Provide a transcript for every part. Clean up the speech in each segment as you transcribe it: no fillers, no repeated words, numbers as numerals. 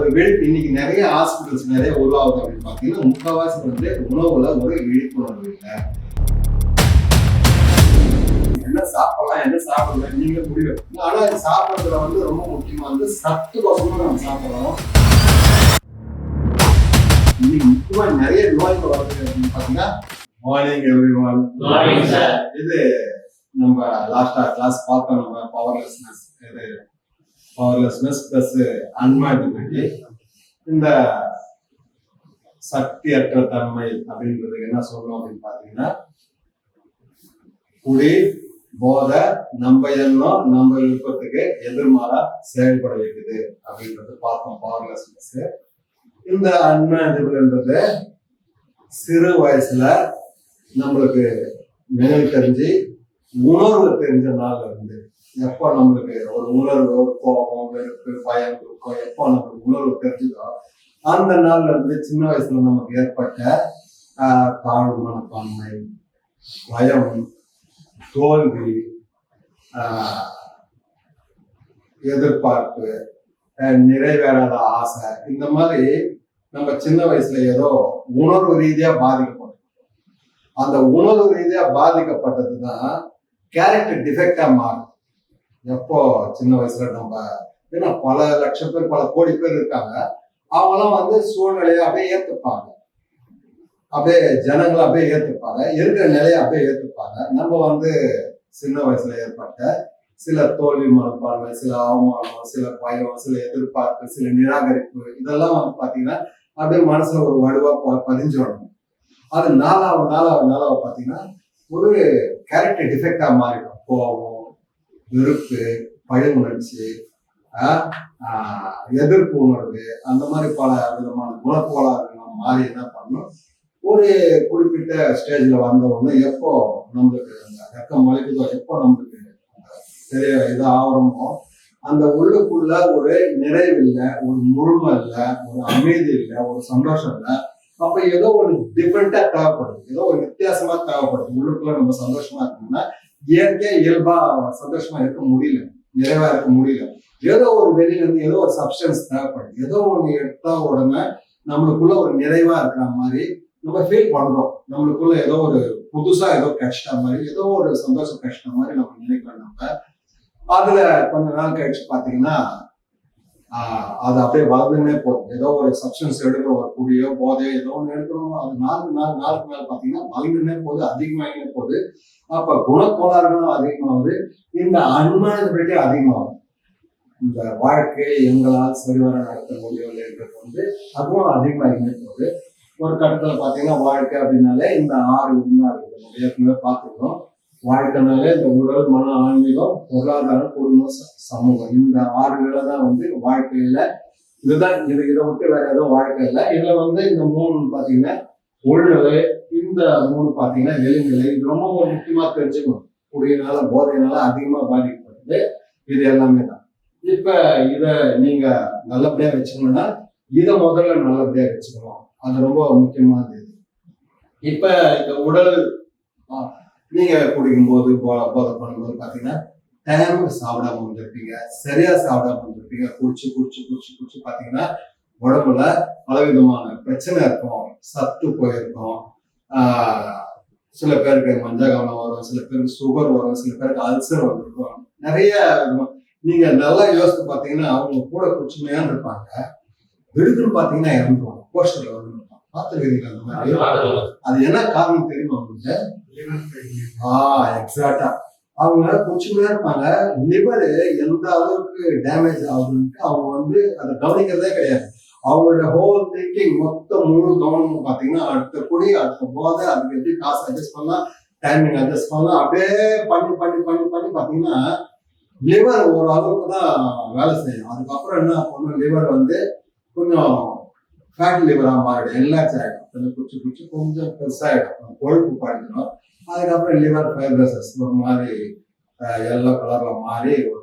ஒரு விழிப்பு இன்னைக்கு நிறைய ஹாஸ்பிட்டல்ஸ் நிறைய உருவாகுது அப்படின்னு பார்த்தீங்கன்னா முக்கால்வாசி வந்து உணவுல ஒரு விழிப்புணர்வு இல்லை. என்ன சாப்பிடலாம் என்ன சாப்பிடலாம் நீங்க முடிவு. ஆனா இது சாப்பிட்றதுல வந்து ரொம்ப முக்கியமா வந்து சத்துக்கோசமா நம்ம சாப்பிடலாம். இன்னைக்கு முக்கியமா நிறைய நோய்கள் வருது அப்படின்னு பார்த்தீங்கன்னா மார்னிங் எவ்ரிஒன். இது நம்ம லாஸ்டா கிளாஸ் பார்த்தோம். நம்ம பவர்லெஸ்னஸ் பிளஸ் அன்மாதிரி இந்த சக்தியற்ற தன்மை அப்படின்றதுக்கு என்ன சொல்லணும் அப்படின்னு பாத்தீங்கன்னா குடி போதை நம்ம எண்ணம் நம்ம விருப்பத்துக்கு எதிர்மாறா செயல்பட வைக்குது அப்படின்றது பார்த்தோம் பவர்லெஸ்னஸ். இந்த அன்மாதிரின்றது சிறு வயசுல நம்மளுக்கு நினைவு தெரிஞ்சு உணர்வு தெரிஞ்ச நாள்ல இருந்து எப்போ நம்மளுக்கு ஒரு உணர்வு ஒரு கோபம் வெறுப்பு பயம் துக்கம் எப்போ நம்மளுக்கு உணர்வு தெரிஞ்சுதோ அந்த நாள்ல இருந்து சின்ன வயசுல நமக்கு ஏற்பட்ட தாழ்வு மனப்பான்மை, பயம், தோல்வி, எதிர்பார்ப்பு, நிறைவேறாத ஆசை, இந்த மாதிரி நம்ம சின்ன வயசுல ஏதோ உணர்வு ரீதியா பாதிக்கப்படும். அந்த உணர்வு ரீதியா பாதிக்கப்பட்டதுதான் கேரக்டர் டிஃபெக்டா மாறும். எப்போ சின்ன வயசுல நம்ம ஏன்னா பல லட்சம் பேர் பல கோடி பேர் இருக்காங்க, அவங்களாம் வந்து சூழ்நிலையை அப்படியே ஏத்துப்பாங்க, அப்படியே ஜனங்களை அப்படியே ஏத்துப்பாங்க, இருக்கிற நிலையை அப்படியே ஏத்துப்பாங்க. நம்ம வந்து சின்ன வயசுல ஏற்பட்ட சில தோல்வி மனப்பான்மை, சில அவமானம், சில பயம், சில எதிர்பார்ப்பு, சில நிராகரிப்பு, இதெல்லாம் வந்து பாத்தீங்கன்னா அப்படியே மனசுல ஒரு வலுவா பதிஞ்சு வரணும். அது நாளாவது பாத்தீங்கன்னா ஒரு கேரக்டர் டிஃபெக்டா மாறிடும். கோபம், வெறுப்பு, பய உணர்ச்சி, எதிர்ப்பு உணர்வு, அந்த மாதிரி பல விதமான குணக்கோளாறுகள் மாறி என்ன பண்ணும், ஒரு குறிப்பிட்ட ஸ்டேஜ்ல வந்த உடனே எப்போ நம்மளுக்கு ரத்தம் வலிக்குதோ, எப்போ நம்மளுக்கு பெரிய இது ஆவரமோ அந்த உள்ளுக்குள்ள ஒரு நிறைவு இல்லை, ஒரு முழுமை இல்லை, ஒரு அமைதி இல்லை, ஒரு சந்தோஷம் இல்லை. அப்ப ஏதோ ஒரு டிஃப்ரெண்டா தேவைப்படுது, ஏதோ ஒரு வித்தியாசமா தேவைப்படுது. உள்ளுக்குள்ள நம்ம சந்தோஷமா இருக்கணும்னா இயற்கையா இயல்பா சந்தோஷமா இருக்க முடியல, நிறைவா இருக்க முடியல. ஏதோ ஒரு வெளியில இருந்து ஏதோ ஒரு சப்ஸ்டன்ஸ் தேவைப்படுது. ஏதோ ஒண்ணு எடுத்தா உடனே நம்மளுக்குள்ள ஒரு நிறைவா இருக்கிற மாதிரி நம்ம ஃபீல் பண்றோம். நம்மளுக்குள்ள ஏதோ ஒரு புதுசா ஏதோ கஷ்ட மாதிரி, ஏதோ ஒரு சந்தோஷம் கஷ்ட மாதிரி நம்ம நினைக்கிறோம். நம்ம அதுல கொஞ்ச நாள் கழிச்சு பாத்தீங்கன்னா அது அப்படியே வளர்ந்துன்னே போகுது. ஏதோ ஒரு சப்ஸ்டன்ஸ் எடுக்கிறோம், ஒரு குடியோ போதையோ ஏதோ ஒன்று எடுக்கிறோம், அது நாளுக்கு நாள் பாத்தீங்கன்னா வளர்ந்துன்னே போகுது, அதிகமாகினே போகுது. அப்ப குணக்கோளாறுகளும் அதிகமாகுது, இந்த அன்மாதிரி அதிகமாகும். இந்த வாழ்க்கை எங்களால் சரிவர நடத்த முடியவில்லைன்றது வந்து அதுவும் அதிகமாகினே போகுது. ஒரு கட்டத்துல பாத்தீங்கன்னா வாழ்க்கை அப்படின்னாலே இந்த 6 உண்மை இருக்குது. நம்ம ஏற்கனவே பார்த்துக்கிறோம். வாழ்க்கைனாலே இந்த உடல், மன, ஆன்மீகம், பொருளாதாரம், குடும்பம், சமூகம், இந்த 6 நிலை தான் வந்து வாழ்க்கையில. இதுதான் இதை விட்டு வேற எதுவும் வாழ்க்கை இல்லை. இதுல வந்து இந்த 3 பாத்தீங்கன்னா உள்நிலை, இந்த 3 பாத்தீங்கன்னா வெளிநிலை. இது ரொம்ப முக்கியமா தெரிஞ்சுக்கணும். குடியினால போதையினால அதிகமா பாதிக்கப்படுது. இது எல்லாமே தான். இப்ப இத நீங்க நல்லபடியா வச்சுக்கணும்னா இதை முதல்ல நல்லபடியா வச்சுக்கணும். அது ரொம்ப முக்கியமானது. இப்ப இந்த உடல் நீங்க குடிக்கும் போது போதை பண்ணும்போது பாத்தீங்கன்னா டைமுக்கு சாப்பிடாம இருந்திருப்பீங்க, சரியா சாப்பிடாம இருந்திருப்பீங்க. குடிச்சு பாத்தீங்கன்னா உடம்புல பலவிதமான பிரச்சனை இருக்கும், சத்து போயிருக்கும். சில பேருக்கு மஞ்சகாமம் வரும், சில பேருக்கு சுகர் வரும், சில பேருக்கு அல்சர் வந்திருக்கும். நிறைய நீங்க நல்லா யோசித்து பாத்தீங்கன்னா அவங்க கூட குடிச்சுமையான்னு இருப்பாங்க, விடுதுன்னு பாத்தீங்கன்னா இறந்துருவாங்க, போஸ்டர்ல வந்து பார்த்துருக்கீங்க அந்த மாதிரி. அது என்ன காரணம் தெரியுமா உங்களுக்கு? எக்ஸாக்டா அவங்க குடிச்சுமையா இருப்பாங்க. லிவர் எந்த அளவுக்கு டேமேஜ் ஆகுதுன்ட்டு அவங்க வந்து அதை கவனிக்கிறதே கிடையாது. அவங்களோட ஹோல் திங்கிங் மொத்தம் முழு கவனமும் பாத்தீங்கன்னா அடுத்த குடி, அடுத்த போதை, அதுக்கு எப்படி காசு அட்ஜஸ்ட் பண்ணலாம், டைமிங் அட்ஜஸ்ட் பண்ணலாம், அப்படியே பண்ணி பாத்தீங்கன்னா லிவர் ஒரு அளவுக்கு தான் வேலை செய்யும். அதுக்கப்புறம் என்ன பண்ணும், லிவர் வந்து கொஞ்சம் ஃபேட் லிவரா மாறிடும், என்லார்ஜ் ஆகிடும், குடிச்சு கொஞ்சம் பெருசாகிடும், கொழுப்பு பாடிடும். அதுக்கப்புறம் லிவர் ஃபைப்ரசஸ் ஒரு மாதிரி எல்லோ கலர்ல மாறி ஒரு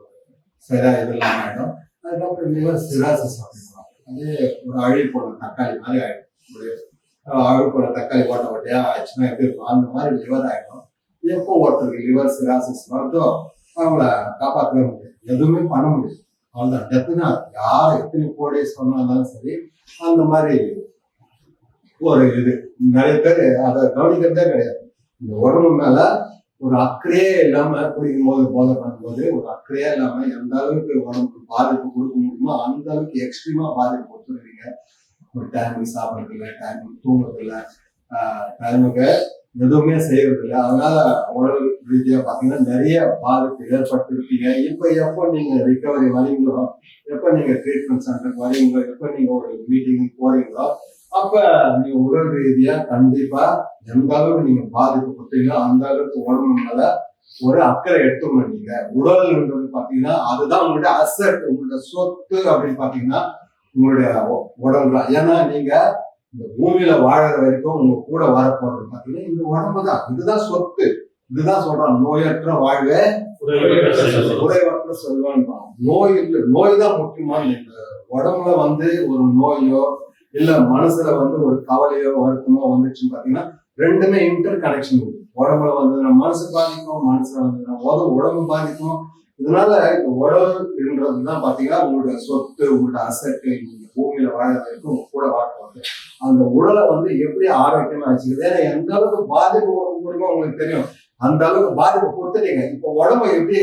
சரியா இதெல்லாம் ஆகிடும். அதுக்கப்புறம் லிவர் சிராசிஸ் அப்படின்வாங்க. அது ஒரு அழுகி போன தக்காளி மாதிரி ஆகிடும். ஒரு அழுகி போன தக்காளி ஓட்டையா ஆயிடுச்சுன்னா எப்படி இருக்கும், அந்த மாதிரி லிவர் ஆகிடும். எப்போ ஒருத்தருக்கு லிவர் சிராசிஸ் வருதோ அவங்கள காப்பாற்றவே முடியாது, எதுவுமே பண்ண முடியாது. அவ்வளவுதான். டெத்துனா யார் எத்தனை கோடி சொன்னாலும் சரி, அந்த மாதிரி ஒரு இது. நிறைய பேர் அதை கவனிக்கிறதே கிடையாது. இந்த உடம்பு மேல ஒரு அக்கறையே இல்லாம குடிக்கும் போது, போதை பண்ணும்போது ஒரு அக்கறையே இல்லாம எந்த அளவுக்கு உடம்புக்கு பாதிப்பு கொடுக்க முடியுமோ அந்த அளவுக்கு எக்ஸ்ட்ரீமா பாதிப்பு கொடுத்துருவீங்க. ஒரு டைமுக்கு சாப்பிட்றது இல்லை, டைமுக்கு தூங்குறது இல்லை, டைமுக்கு எதுவுமே செய்யறது இல்லை. அதனால உடல் ரீதியா பாத்தீங்கன்னா நிறைய பாதிப்பு ஏற்பட்டிருப்பீங்க. இப்ப எப்போ நீங்க ரிகவரி வரீங்களோ, எப்ப நீங்க ட்ரீட்மெண்ட் சென்டருக்கு வரீங்களோ, எப்ப நீங்க ஒரு மீட்டிங் போறீங்களோ, அப்ப நீங்க உடல் ரீதியா கண்டிப்பா எந்த அளவுக்கு நீங்க பாதிக்கப்பட்டீங்களோ அந்த அளவுக்கு உடம்பு மேல ஒரு அக்கறை எடுத்துக்கணும். நீங்க உடல்ன்றது பாத்தீங்கன்னா அதுதான் உங்களுடைய அசட், உங்களுடைய சொத்து அப்படின்னு பாத்தீங்கன்னா உங்களுடைய உடல் தான். ஏன்னா நீங்க இந்த பூமியில வாழற வரைக்கும் உங்க கூட வரப்போறது பாத்தீங்கன்னா இந்த உடம்பு தான். இதுதான் சொத்து. இதுதான் சொல்றான், நோயற்ற வாழ்வே குறைவற்ற செல்வம். நோய் இல்லை, நோய் தான் முக்கியமான. இந்த உடம்புல வந்து ஒரு நோயோ இல்ல மனசுல வந்து ஒரு கவலையோ வருத்தமோ வந்துச்சுன்னு பாத்தீங்கன்னா ரெண்டுமே இன்டர் கனெக்ஷன் இருக்கு. உடம்புல வந்து நம்ம மனசு பாதிக்கும், மனசுல வந்து நம்ம உடம்பு பாதிக்கும். இதனால இந்த உடல்ன்றதுதான் பாத்தீங்கன்னா உங்களுடைய சொத்து, உங்களுடைய அசட்டு. நீங்க பூமியில வாழ வரைக்கும் உங்க கூட வாழ்க்கை. அந்த உடலை வந்து எப்படி ஆரோக்கியமா வச்சுக்கிறது, ஏன்னா எந்த அளவுக்கு பாதிப்பு முடியுமோ உங்களுக்கு தெரியும். அந்த அளவுக்கு பாதிப்பு கொடுத்துட்டீங்க. இப்போ உடம்பை எப்படி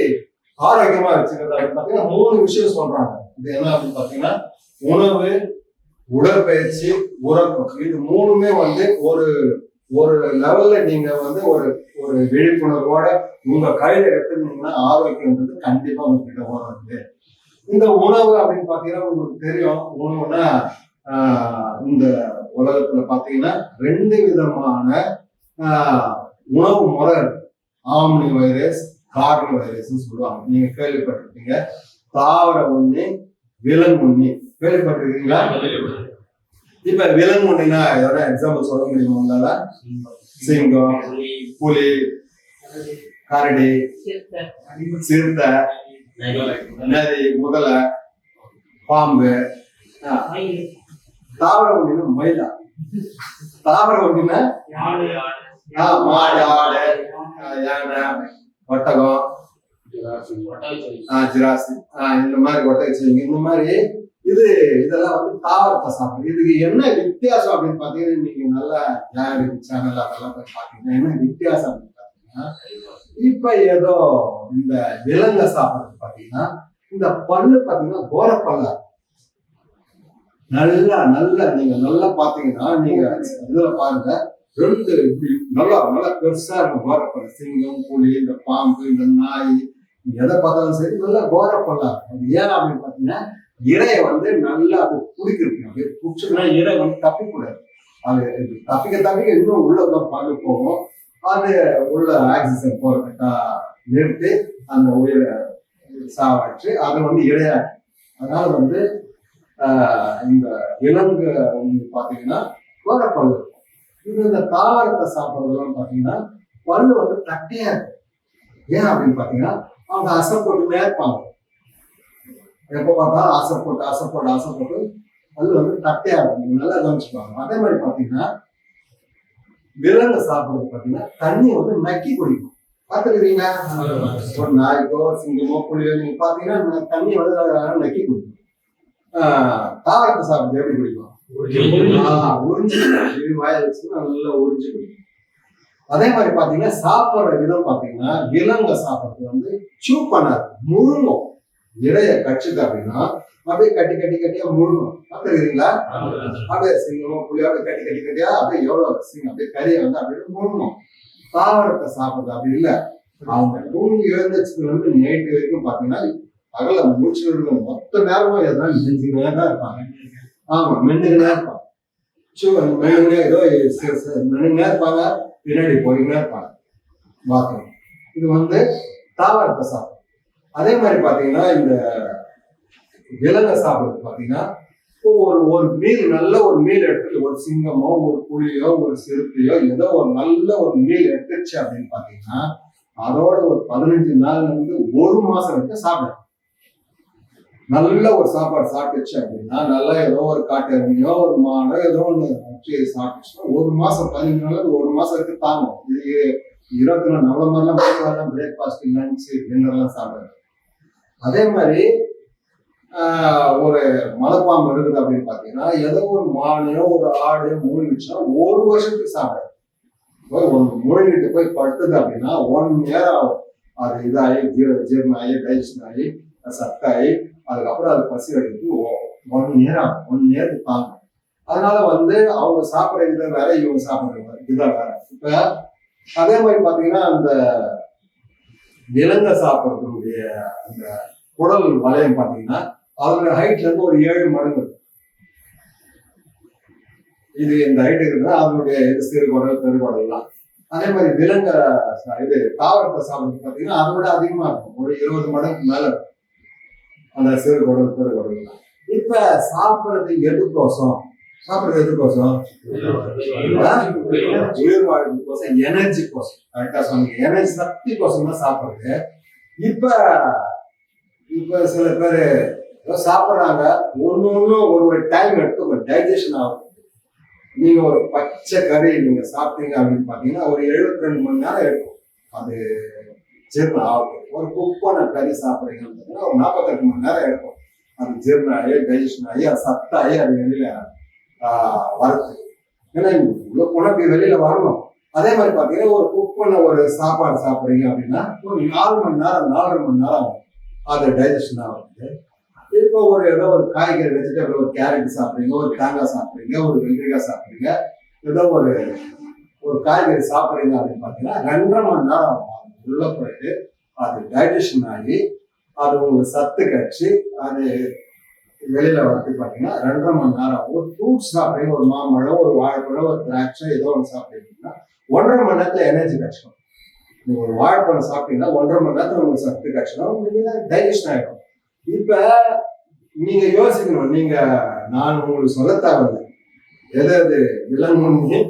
ஆரோக்கியமா வச்சுக்கிறது அப்படின்னு பாத்தீங்கன்னா 3 விஷயம் சொல்றாங்க. இது என்ன அப்படின்னு பாத்தீங்கன்னா உணவு, உடற்பயிற்சி, உறக்கம். இது 3மே வந்து ஒரு ஒரு லெவல்ல நீங்க வந்து ஒரு ஒரு விழிப்புணர்வோட உங்க கையில எடுத்துருந்தீங்கன்னா ஆரோக்கியம்ன்றது கண்டிப்பா உங்ககிட்ட வராது. இந்த உணவு அப்படின்னு பாத்தீங்கன்னா உங்களுக்கு தெரியும், உணவுனா இந்த உலகத்துல பாத்தீங்கன்னா 2 விதமான உணவு முறை இருக்கு. ஆம்னி வைரஸ், கார்னி வைரஸ் சொல்லுவாங்க. நீங்க கேள்விப்பட்டிருப்பீங்க. தாவர உண்ணி, விலங்கு உண்ணி கேள்விப்பட்டிருக்கீங்களா? இப்ப விலங்கு உண்ணினா எதனா எக்ஸாம்பிள் சொல்ல முடியுமா உங்களால? சிங்கம், புலி, கரடி, சிறுத்தை, நரி, முதலை, பாம்பு. தாவர உண்ணினா மயிலா? தாவர உண்ணினா மாடு, ஆடு, யானை, ஒட்டகம், ஜிராசி, இந்த மாதிரி ஒட்டகச்சிவிங்கி, இந்த மாதிரி இதெல்லாம் வந்து தாவரத்தை சாப்பிடுது. இதுக்கு என்ன வித்தியாசம் அப்படின்னு பாத்தீங்கன்னா நீங்க நல்லா சேனல் அதெல்லாம் போய் பாத்தீங்கன்னா என்ன வித்தியாசம் அப்படின்னு பாத்தீங்கன்னா இப்ப ஏதோ இந்த விலங்க சாப்பிடுறது பாத்தீங்கன்னா இந்த பல்லு பாத்தீங்கன்னா கோரப்பல்லா நல்லா நல்லா நீங்க நல்லா பாத்தீங்கன்னா நீங்க இதுல பாருங்க 2 இப்படி நல்லா நல்லா பெருசா இருக்கும் கோரப்பல்லு. சிங்கம், புலி, இந்த பாம்பு, இந்த நாய் எதை பார்த்தாலும் சரி நல்லா கோரப்பல்லா இருக்கும். அது ஏன் அப்படின்னு பாத்தீங்கன்னா இறைய வந்து நல்லா அது குடிக்கிறது. அப்படியே குடிச்சதுன்னா இறை வந்து தப்பிக்கூடாது. அது தப்பிக்க இன்னும் உள்ளதான் பல்லு போகும். அது உள்ள ஆக்சிஜன் போறதுக்கா நிறுத்தி அந்த உயிரை சாவாச்சு அதை வந்து இரையாச்சு. அதனால வந்து இந்த விலங்கு பாத்தீங்கன்னா கோரப்பல்லு இருக்கும். இது இந்த தாவரத்தை சாப்பிட்றதுலாம் பாத்தீங்கன்னா பல்லு வந்து தட்டையா இருக்கும். ஏன் அப்படின்னு பாத்தீங்கன்னா அவங்க அசைப்பட்டுனே இருப்பாங்க. எப்ப பார்த்தாலும் ஆசைப்பட்டு பல்லு வந்து தட்டையா இருக்கும். நல்லா கவனிச்சுப்பாங்க. அதே மாதிரி பாத்தீங்கன்னா விலங்கு சாப்பிடுறது பாத்தீங்கன்னா தண்ணி வந்து நக்கி குடிக்கும். பார்த்துருக்கீங்களா? ஒரு நாய்க்கோ சிங்கமோ புலியோ நீங்க பாத்தீங்கன்னா தண்ணி வந்து நக்கி குடிக்கும். தாவரத்தை சாப்பிடுறது எப்படி குடிக்கும்? உறிஞ்சி வாய வச்சு நல்லா உறிஞ்சி குடிக்கும். அதே மாதிரி பாத்தீங்கன்னா சாப்பிடுற விதம் பாத்தீங்கன்னா விலங்க சாப்பிடுறது வந்து சூ பண்ணாது, முழுங்கும். இறைய கட்சிது அப்படின்னா அப்படியே கட்டியா முழுங்கும். பார்த்துருக்கீங்களா? அப்படியே சிங்கமோ புலியோ அப்படியே கட்டியா அப்படியே எவ்வளவு சிங்கம் அப்படியே கறியை வந்து அப்படியே முழுங்கும். தாவரத்தை சாப்பிடுறது அப்படி இல்லை. அவங்க தூங்கி எழுந்ததுல இருந்து நைட்டு வரைக்கும் பாத்தீங்கன்னா பகல மூச்சு இருக்கும். மொத்த நேரமும் எதனா செஞ்சுக்கிட்டே தான் இருப்பாங்க. ஆமா, மென்னுக்குனே இருப்பாங்க. மென்னுக்குனே ஏதோ மென்னுக்குனே இருப்பாங்க, பின்னாடி போயின்னே இருப்பாங்க. பாத்ரூம் இது வந்து தாவரத்தை சாப்பிடும். அதே மாதிரி பாத்தீங்கன்னா இந்த விலங்க சாப்பிடுறது பாத்தீங்கன்னா ஒரு மீல் நல்ல ஒரு மீல் எடுத்துட்டு ஒரு சிங்கமோ ஒரு புலியோ ஒரு சிறுத்தையோ ஏதோ ஒரு நல்ல ஒரு மீல் எடுத்துச்சு அப்படின்னு பாத்தீங்கன்னா அதோட ஒரு 15 நாள்ல இருந்து 1 மாசம் வரைக்கும் சாப்பிடும். நல்ல ஒரு சாப்பாடு சாப்பிட்டுச்சு அப்படின்னா நல்லா ஏதோ ஒரு காட்டெருமையோ ஒரு மாடோ ஏதோ ஒண்ணு சாப்பிட்டுச்சுன்னா 1 மாசம் 15 நாள் 1 மாசம் வரைக்கும் தாங்கும். இது 24 நவம்பர்லாம் பிரேக்ஃபாஸ்ட், லஞ்ச், டின்னர்லாம் சாப்பிடுறது. அதே மாதிரி ஒரு மலைப்பாம்பு இருக்குது அப்படின்னு பாத்தீங்கன்னா ஏதோ ஒரு மானையோ ஒரு ஆடையோ மூழ்கிடுச்சுன்னா 1 வருஷத்துக்கு சாப்பிடாது. ஒன்று மூழ்கிட்டு போய் படுத்துது அப்படின்னா 1 இயர் ஆகும். அது இதாகி ஜீரணம் ஆகி டைஜஷன் ஆகி சத்தாகி அதுக்கப்புறம் அது பசி எடுத்து 1 இயர் ஆகும். 1 இயருக்கு தாங்க. அதனால அவங்க சாப்பிட்ற விதம் வேற, இவங்க சாப்பிட்ற விதம் வேற. இப்ப அதே மாதிரி பாத்தீங்கன்னா அந்த விலங்க சாப்பிட்றதுடைய அந்த குடல் வளையம் பாத்தீங்கன்னா அதோட ஹைட்ல இருந்து ஒரு 7 மடங்கு. இது இந்த ஹைட் இருக்குன்னா அதனுடைய சிறு குடல் பெருகுடல் எல்லாம். அதே மாதிரி விலங்க தாவரத்தை சாப்பிட்றது பாத்தீங்கன்னா அதை விட அதிகமா இருக்கும். ஒரு 20 மடங்கு மேல இருக்கும் அந்த சிறு குடல் பெருகுடல் எல்லாம். இப்ப சாப்பிட்றது எதுக்கோசம்? உயிர் வாழ்க்கோசம், எனர்ஜி கோசம். கரெக்டா சொன்னீங்க. எனர்ஜி சக்தி கோசம் தான் சாப்பிடுறது. இப்ப சில பேர் சாப்பிட்றாங்க, ஒன்னும் ஒரு டைம் எடுத்து டைஜஷன் ஆகும். நீங்க ஒரு பச்சை கறி நீங்க சாப்பிட்டீங்க அப்படின்னு பாத்தீங்கன்னா ஒரு 72 மணி நேரம் எடுக்கும் அது ஜீரணம் ஆகும். ஒரு குப்பான கறி சாப்பிட்றீங்கன்னா ஒரு 48 மணி நேரம் எடுக்கும் அது ஜீரணம் ஆகி டைஜஷன் ஆகி அது சத்தாகி அது வெளியில வரது. ஏன்னா உணவு வெளியில வரணும். அதே மாதிரி பாத்தீங்கன்னா ஒரு குக் பண்ண ஒரு சாப்பாடு சாப்பிட்றீங்க அப்படின்னா ஒரு 4 மணி நேரம் 4.5 மணி நேரம் ஆகும் அது டைஜஷன் ஆகுது. இப்போ ஏதோ ஒரு காய்கறி வெஜிடபிள், ஒரு கேரட் சாப்பிட்றீங்க, ஒரு தேங்காய் சாப்பிட்றீங்க, ஒரு வெள்ளரிக்காய் சாப்பிட்றீங்க, ஏதோ ஒரு காய்கறி சாப்பிட்றீங்க அப்படின்னு பாத்தீங்கன்னா 2.5 மணி நேரம் உள்ள போயிட்டு அது டைஜஷன் ஆகி அது உங்களுக்கு சத்து கட்சி அது வெளியில வந்து பாத்தீங்கன்னா 2.5 மணி நேரம். ஒரு ஃப்ரூட்ஸ் சாப்பிட்றீங்க, ஒரு மாம்பழம், ஒரு வாழைப்பழம், ஒரு திராட்சை, ஏதோ ஒன்று சாப்பிட்டீங்கன்னா 1.5 மணி நேரத்துல எனர்ஜி கிடைச்சிடும். நீங்க ஒரு வாழைப்பழம் சாப்பிட்டீங்கன்னா 1.5 மணி நேரத்துல உங்களுக்கு சத்து கிடைச்சிடும், உங்களுக்கு டைஜஷன் ஆகிடும். இப்ப நீங்க யோசிக்கணும், நான் உங்களுக்கு சொல்ல தேவையில்லை எது விலங்கு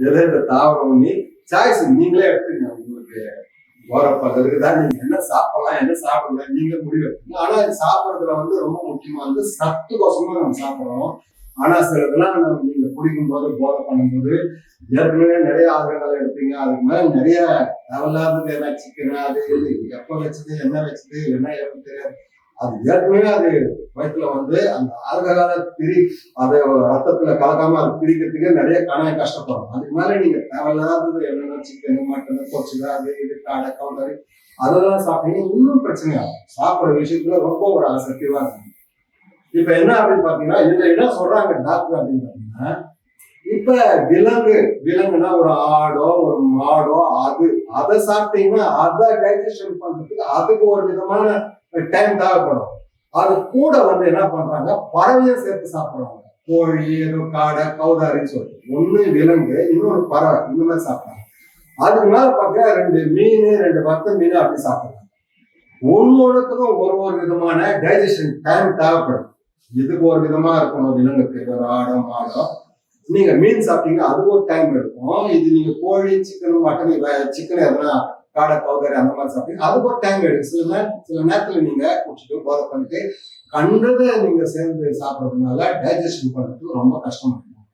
எது தாவரம் சாய்ஸ் நீங்களே எடுத்துக்கணும். உங்களுக்கு போறப்ப இருக்குதா, நீங்க என்ன சாப்பிடலாம் என்ன சாப்பிடலாம் நீங்க முடிவு எடுத்துக்கணும். ஆனா இது சாப்பிட்றதுல ரொம்ப முக்கியமா சத்து கோசமா நம்ம சாப்பிடுறோம். ஆனா சில இதெல்லாம் நீங்க குடிக்கும் போது போதை பண்ணும்போது ஏற்கனவே நிறைய ஆதாரங்கள் எடுப்பீங்க. அதுக்கு மேல நிறைய தேவையில்லாதது என்ன சிக்கன் அது எப்ப வச்சது என்ன எப்ப தெரியாது. அது ஏற்கனவே அது வயிற்றுல அந்த ஆல்கஹால அதை ரத்தத்துல கலக்காம அது பிரிக்கிறதுக்கே நிறைய கஷ்டப்படும். அதுக்கு மேல நீங்க தேவையில்லாதது என்னென்ன சிக்கன் மட்டன் பொரிச்சுதா அது இது காடை கவுண்டரி அதெல்லாம் சாப்பிட்டீங்கன்னா இன்னும் பிரச்சனையாகும். சாப்பிட்ற விஷயத்துல ரொம்ப ஒரு அசக்திவா இருக்கு. இப்ப என்ன அப்படின்னு பாத்தீங்கன்னா இதுல என்ன சொல்றாங்க டாக்டர் அப்படின்னு பாத்தீங்கன்னா, இப்ப விலங்குனா ஒரு ஆடோ ஒரு மாடோ அதை சாப்பிட்டீங்கன்னா அதை டைஜஷன் பண்றதுக்கு அதுக்கு ஒரு விதமான டைம் தேவைப்படும். அது கூட என்ன பண்றாங்க, பறவையும் சேர்த்து சாப்பிடுறாங்க. கோழி, ஏதோ காடை, கௌதாரின்னு சொல்லிட்டு ஒண்ணு விலங்கு, இன்னொரு பறவை, இந்த மாதிரி சாப்பிடுறாங்க. அதுக்கு மேல பார்த்தா 2 மீன் 2 வத்த மீன் அப்படி சாப்பிடுறாங்க. ஒன்னொன்னுக்கும் ஒரு விதமான டைஜஷன் டைம் தேவைப்படும். இதுக்கு ஒரு விதமா இருக்கணும் விலங்குக்கு, ஒரு ஆடோ மாடோ. நீங்க மீன் சாப்பிட்டீங்க அதுக்கு ஒரு டைம் எடுக்கும். இது நீங்க கோழி சிக்கன் மட்டன் சிக்கன் எதனா காடை கௌதாரி அந்த மாதிரி சாப்பிட்டீங்க அதுக்கு ஒரு டைம் எடுக்கும். சில நேரத்துல நீங்க குடிச்சிட்டு போதை பண்ணிட்டு கண்டதை நீங்க சேர்ந்து சாப்பிட்றதுனால டைஜஷன் பண்றதுக்கு ரொம்ப கஷ்டமா இருக்கும்.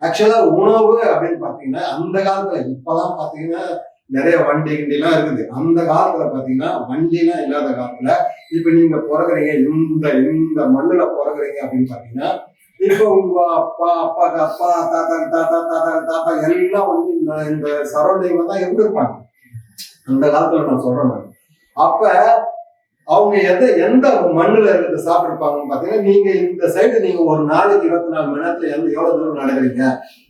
ஆக்சுவலா உணவு அப்படின்னு பாத்தீங்கன்னா அந்த காலத்துல, இப்பதான் பாத்தீங்கன்னா நிறைய வண்டி கிண்டிலாம் இருக்குது. அந்த காலத்துல பாத்தீங்கன்னா வண்டிலாம் இல்லாத காலத்துல இப்ப நீங்க பிறகுறீங்க இந்த மண்ணுல பிறகுறீங்க அப்படின்னு பாத்தீங்கன்னா இப்ப உங்க அப்பா தாத்தா எல்லாம் இந்த சரௌண்டிங்ல தான் இருந்திருப்பாங்க அந்த காலத்துல. நான் சொல்றேன், அப்ப அவங்க எந்த மண்ணுல இருக்கிறத சாப்பிட்டுருப்பாங்கன்னு பாத்தீங்கன்னா, நீங்க இந்த சைடு நீங்க ஒரு நாளைக்கு 24 மணி நேரத்துல எவ்வளவு தூரம் நடக்கிறீங்க,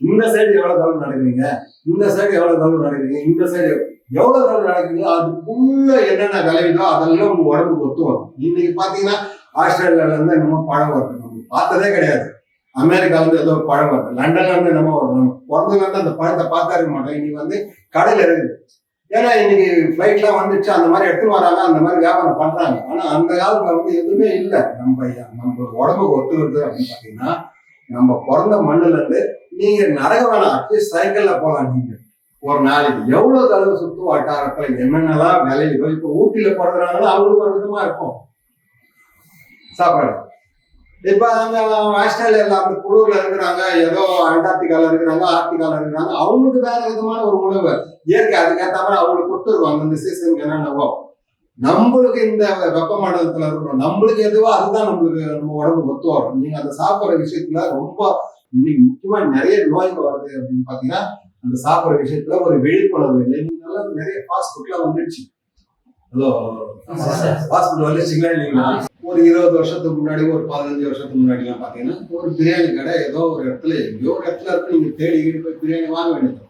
இந்த சைடு எவ்வளவு தூரம் நடக்கிறீங்க, இந்த சைடு எவ்வளவு தூரம் நடக்கிறீங்க, இந்த சைடு எவ்வளவு தூரம் நடக்கிறீங்க, அதுக்குள்ள என்னென்ன விளையுதோ அதெல்லாம் உங்க உடம்புக்கு ஒத்து வரும். இன்னைக்கு பாத்தீங்கன்னா ஆஸ்திரேலியால இருந்து என்னமோ பழம் வருது, நம்ம பார்த்ததே கிடையாது. அமெரிக்கால ஏதோ பழம் வருது, லண்டன்ல இருந்து என்னமோ வருது, நம்ம பிறந்ததுல இருந்து அந்த பழத்தை பார்த்தா இருக்க மாட்டோம். இன்னைக்கு கடையில இருக்குது. ஏன்னா இன்னைக்கு ஃபிளைட்லாம் வந்துச்சு, அந்த மாதிரி எடுத்துன்னு வராங்க, அந்த மாதிரி வியாபாரம் பண்றாங்க. ஆனா அந்த காலத்துல எதுவுமே இல்லை. நம்ம உடம்புக்கு ஒத்து வருது அப்படின்னு பாத்தீங்கன்னா, நம்ம பிறந்த மண்ணுல இருந்து நீங்க நடக்க வேணாம், அட்லீஸ்ட் சைக்கிள்ல போகலாம். நீங்க ஒரு நாளைக்கு எவ்வளவு தடவை சுத்து வட்டாரத்துல என்னென்னலாம் விளையுதோ. இப்ப ஊட்டியில பிறகுறாங்கன்னா அவங்களுக்கு ஒரு விதமா இருக்கும் சாப்பாடு. இப்ப அங்க ஆஸ்திரேலியால அந்த குளூர்ல இருக்கிறாங்க, ஏதோ அண்டார்டிகால இருக்கிறாங்க, ஆர்டிகால இருக்கிறாங்க, அவங்களுக்கு வேற விதமான ஒரு உணவு இயற்கை அதுக்கேற்ற மாதிரி அவங்களுக்கு கொடுத்துருவாங்க அந்த சீசனுக்கு என்னென்னவோ. நம்மளுக்கு இந்த வெப்பமண்டலத்துல இருக்கிறோம், நம்மளுக்கு எதுவோ அதுதான் நம்மளுக்கு நம்ம உடம்பு ஒத்து வரும். நீங்க அந்த சாப்பிட்ற விஷயத்துல ரொம்ப இன்னைக்கு முக்கியமா நிறைய நோய்கள் வருது அப்படின்னு பாத்தீங்கன்னா அந்த சாப்பிட்ற விஷயத்துல ஒரு விழிப்புணர்வு இல்லை. நீங்க நல்லா நிறைய ஃபாஸ்ட் ஃபுட்லாம் வந்துடுச்சு. ஹலோ, ஃபாஸ்ட் ஃபுட் வந்துடுச்சுங்களா இல்லைங்களா? ஒரு 20 வருஷத்துக்கு முன்னாடி, ஒரு 15 வருஷத்துக்கு முன்னாடி எல்லாம் பாத்தீங்கன்னா ஒரு பிரியாணி கடை ஏதோ ஒரு இடத்துல எங்கேயோ ஒரு இடத்துல இருக்கு, நீங்க தேடி போய் பிரியாணி வாங்க வேண்டியது.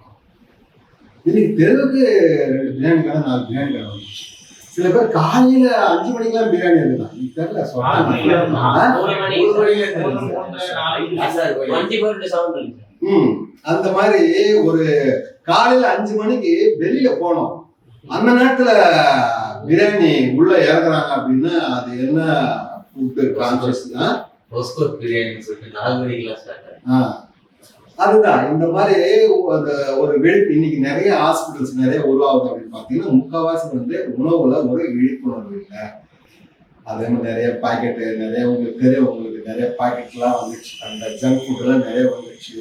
இன்னைக்கு தெருவுக்கு 2 பிரியாணி கடை, 4 பிரியாணி கடை வந்துச்சு. சில பேர் காலையில 5 மணிக்கெல்லாம் பிரியாணி எடுக்கலாம். தெரியல அந்த மாதிரி ஒரு காலையில 5 மணிக்கு வெளியில போனோம், அந்த நேரத்துல பிரியாணி உள்ள இறங்குறாங்க அப்படின்னா அது என்ன ஃபுட் கான்சியஸ்னா பிரியாணி சொல்லிட்டு 4 மணிக்கெல்லாம் ஸ்டார்ட். அதுதான் இந்த மாதிரி ஒரு விழிப்பு இன்னைக்கு நிறைய ஹாஸ்பிட்டல்ஸ் நிறைய உருவாகுது அப்படின்னு பாத்தீங்கன்னா முக்கால்வாசி உணவுல ஒரு விழிப்புணர்வு இல்லை. அதே மாதிரி நிறைய பாக்கெட்டு நிறைய உங்களுக்கு தெரியவங்களுக்கு நிறைய பாக்கெட்லாம் வந்துச்சு, அந்த ஜங்க் ஃபுட் எல்லாம் நிறைய வந்துச்சு.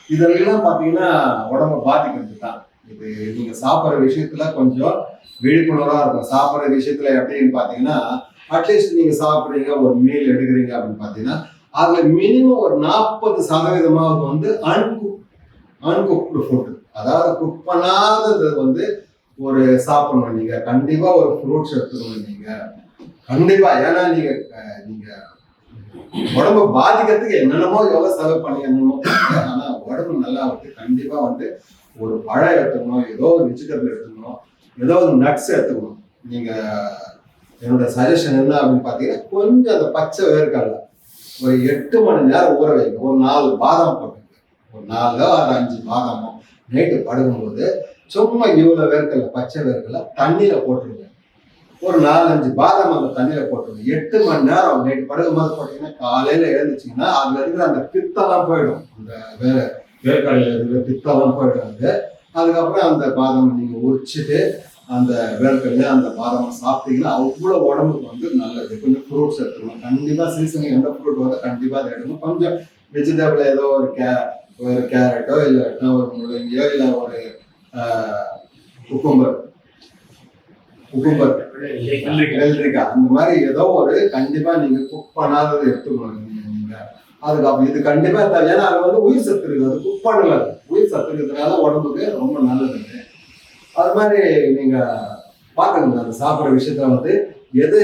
இதெல்லாம் பாத்தீங்கன்னா உடம்ப பாதிக்கிறது தான். இது நீங்க சாப்பிட்ற விஷயத்துல கொஞ்சம் விழிப்புணர்வா இருக்கும். சாப்பிட்ற விஷயத்துல எப்படின்னு பாத்தீங்கன்னா அட்லீஸ்ட் நீங்க சாப்பிட்றீங்க, ஒரு மீல் எடுக்கிறீங்க அப்படின்னு பாத்தீங்கன்னா அதுல மினிமம் ஒரு 40% அன்குக்டு ஃபுட், அதாவது குக் பண்ணாதது ஒரு சாப்பிடணும். நீங்க கண்டிப்பா ஒரு ஃப்ரூட்ஸ் எடுத்துக்கணும் நீங்க கண்டிப்பா. ஏன்னா நீங்க உடம்பு பாதிக்கிறதுக்கு என்னென்னமோ எவ்வளவு செலவு பண்ணி என்னமோ, ஆனா உடம்பு நல்லா கண்டிப்பா ஒரு பழம் எடுத்துக்கணும், ஏதோ ஒரு வெஜிடபிள் எடுத்துக்கணும், ஏதோ ஒரு நட்ஸ் எடுத்துக்கணும். நீங்க என்னோட சஜஷன் என்ன அப்படின்னு பாத்தீங்கன்னா கொஞ்சம் அந்த பச்சை வேர்க்கடலை ஒரு 8 மணி நேரம் ஊற வைங்க. ஒரு 4 பாதாம் போட்டுங்க, ஒரு 4 or 5 பாதாமோ நைட்டு படுக்கும்போது சும்மா இவ்வளவு வேர்க்கடலை பச்சை வேர்க்கடலை தண்ணியில போட்டுருங்க. ஒரு 4-5 பாதாம் அந்த தண்ணியில போட்டுருங்க. 8 மணி நேரம் நைட்டு படுக்கும் போது போட்டீங்கன்னா காலையில எழுந்துச்சிங்கன்னா அதுல இருக்கிற அந்த பித்தெல்லாம் போயிடும், அந்த வேர்க்கடலையில இருக்கிற பித்தெல்லாம் போயிடும். அதுக்கப்புறம் அந்த பாதாம் நீங்க உரிச்சிட்டு அந்த வேர்க்கடலை அந்த பாதாம் சாப்பிட்டீங்கன்னா அவ்வளவு உடம்புக்கு நல்லது. கொஞ்சம் ஃப்ரூட்ஸ் எடுத்துக்கணும் கண்டிப்பா. சீசனுக்கு எந்த ஃப்ரூட் வருதோ கண்டிப்பா அதை எடுக்கணும். கொஞ்சம் வெஜிடபிள் ஏதோ ஒரு கேரட்டோ இல்லை ஒரு முள்ளங்கியோ இல்லை ஒரு குக்கும்பர் வெள்ளரிக்காய் அந்த மாதிரி ஏதோ ஒரு கண்டிப்பா நீங்க குக் பண்ணாதது எடுத்துக்கணும் நீங்க. அதுக்கப்புறம் இது கண்டிப்பா ஏன்னா அது உயிர் சத்து இருக்குது, அது குக் பண்ணல, உயிர் சத்து இருக்கிறதுனால உடம்புக்கு ரொம்ப நல்லது. அது மாதிரி நீங்க பாக்கணும் அந்த சாப்பிட்ற விஷயத்துல எது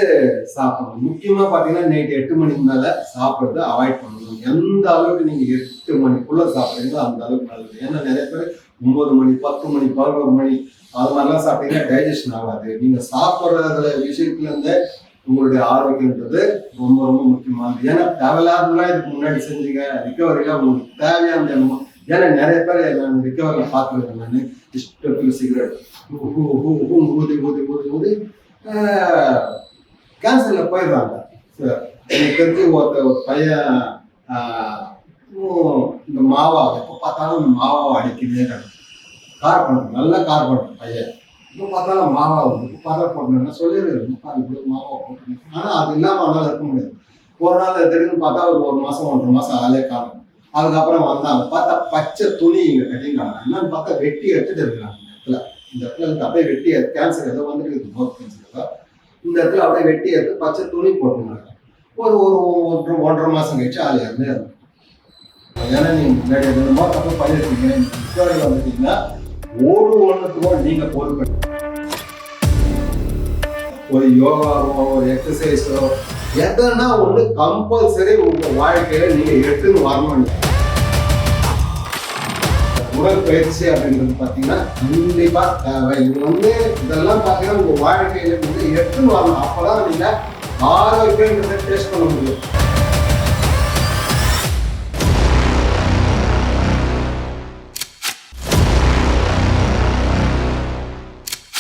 சாப்பிடணும். முக்கியமா பாத்தீங்கன்னா நைட் 8 மணிக்கு மேல சாப்பிட்றது அவாய்ட் பண்ணணும். எந்த அளவுக்கு நீங்க 8 மணிக்குள்ள சாப்பிட்றீங்களோ அந்த அளவுக்கு நல்லது. ஏன்னா நிறைய பேர் 9 மணி 10 மணி 11 மணி அது மாதிரிலாம் சாப்பிட்டீங்கன்னா டைஜஷன் ஆகாது. நீங்க சாப்பிட்றதுல விஷயத்துல இருந்து உங்களுடைய ஆரோக்கியன்றது ரொம்ப ரொம்ப முக்கியமானது. ஏன்னா தேவையில்லாதெல்லாம் இதுக்கு முன்னாடி செஞ்சீங்க, ரிகவரியில உங்களுக்கு தேவையான என்னமோ. ஏன்னா நிறைய பேர் நான் ரிகவரியில பார்த்துருக்கேன், நான் இஷ்டத்துக்கு சிகரெட் ஊதி ஊதி ஊதி ஊதி கேன்சர்ல போயிடுறாங்க. எனக்கு தெரிஞ்சு ஒரு பையன் இந்த மாவா எப்போ பார்த்தாலும் இந்த மாவாவை அடிக்கிறதே கிடையாது. கார் பண்ணுறேன், நல்ல கார் பண்ணுறேன் பையன். இப்போ பார்த்தாலும் மாவா இப்போ பார்த்தா போட்டேன்னா சொல்லிடுறது இப்படி மாவா போட்டு. ஆனால் அது இல்லாமல் அவனால் இருக்க முடியாது. ஒரு நாள் திடீர்னு பார்த்தா ஒரு மாதம் 1.5 மாதம் ஆளே காணும். அதுக்கப்புறம் வந்தாங்க பார்த்தா பச்சை துணி இங்கே கட்டிங்காங்க. என்னன்னு பார்த்தா வெட்டி எடுத்துட்டு இருக்கிறாங்க. இந்த இடத்துல அப்படியே வெட்டி கேன்சர் ஏதோ வந்துருக்கு, போத் கேன்சர் இந்த இடத்துல அப்படியே வெட்டி எடுத்து பச்சை துணி போட்டுருந்தாங்க. ஒரு 1.5 மாதம் கழிச்சு ஆள் இறந்து இருந்தாங்க. ஏன்னா நீங்க முன்னாடி என்னமோ தப்பு பண்ணிருக்கீங்க, வந்துட்டீங்கன்னா ஒன்றுத்துக்கும் நீங்க பொறுப்பு. ஒரு யோகாவோ ஒரு எக்ஸசைஸோ எதனா ஒன்று கம்பல்சரி உங்க வாழ்க்கையில நீங்க எடுத்துன்னு வரணும். உடற்பயிற்சி அப்படின்றது பாத்தீங்கன்னா கண்டிப்பா தேவை. இது இதெல்லாம் பாத்தீங்கன்னா உங்க வாழ்க்கையில எடுத்துன்னு வரணும். அப்பதான் நீங்க ஆரோக்கியன்றதை டேஸ்ட் பண்ண முடியும்.